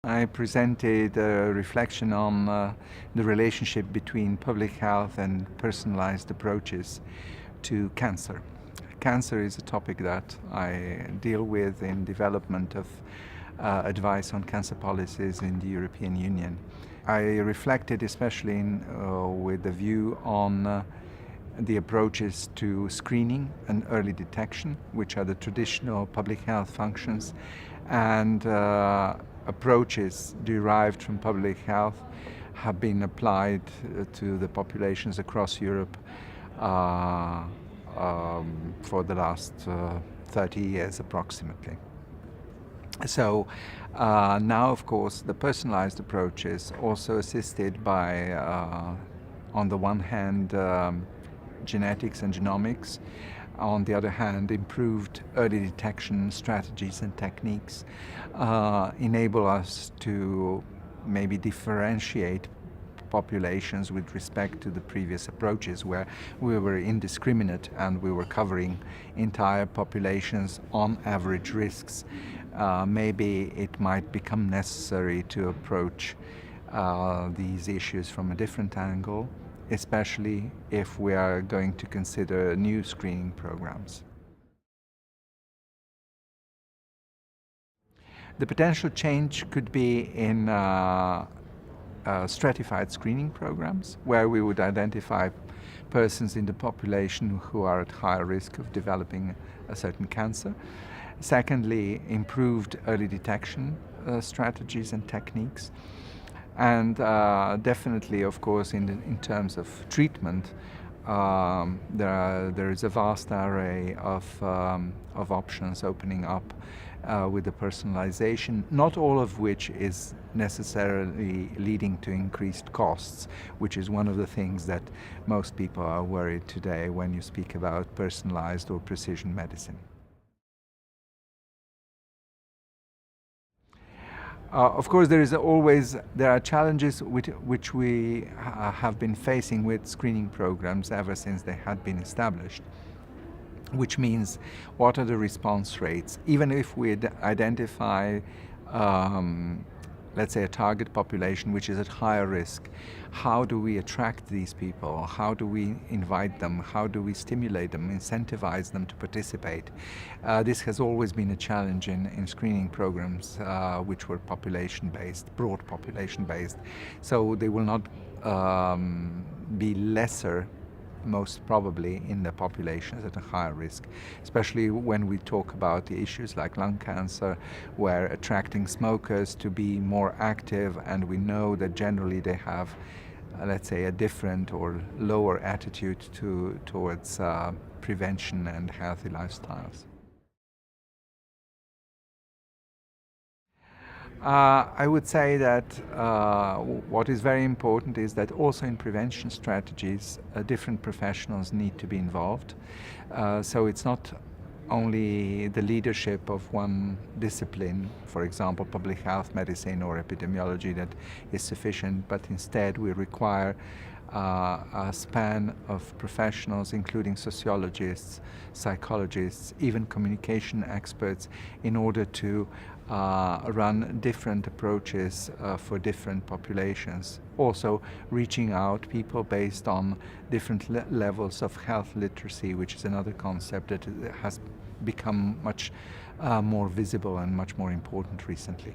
I presented a reflection on the relationship between public health and personalized approaches to cancer. Cancer is a topic that I deal with in development of advice on cancer policies in the European Union. I reflected especially with a view on the approaches to screening and early detection, which are the traditional public health functions, and approaches derived from public health have been applied to the populations across Europe for the last 30 years approximately. So now, of course, the personalized approach is also assisted by, on the one hand, genetics and genomics, on the other hand, improved early detection strategies and techniques enable us to maybe differentiate populations with respect to the previous approaches, where we were indiscriminate and we were covering entire populations on average risks. Maybe it might become necessary to approach these issues from a different angle, especially if we are going to consider new screening programs. The potential change could be in stratified screening programs, where we would identify persons in the population who are at higher risk of developing a certain cancer. Secondly, improved early detection strategies and techniques. And definitely, of course, in terms of treatment, there is a vast array of options opening up with the personalization, not all of which is necessarily leading to increased costs, which is one of the things that most people are worried today when you speak about personalized or precision medicine. Of course, there are challenges which we have been facing with screening programs ever since they had been established, which means what are the response rates? Even if we identify, let's say, a target population which is at higher risk, how do we attract these people? How do we invite them? How do we stimulate them, incentivize them to participate? This has always been a challenge in screening programs which were population-based, broad population-based. So they will not be lesser, most probably, in the populations at a higher risk, especially when we talk about the issues like lung cancer, where attracting smokers to be more active, and we know that generally they have, let's say, a different or lower attitude towards prevention and healthy lifestyles. I would say that what is very important is that also in prevention strategies, different professionals need to be involved. So it's not only the leadership of one discipline, for example, public health medicine or epidemiology, that is sufficient, but instead we require a span of professionals, including sociologists, psychologists, even communication experts, in order to run different approaches for different populations. Also reaching out people based on different levels of health literacy, which is another concept that has become much more visible and much more important recently.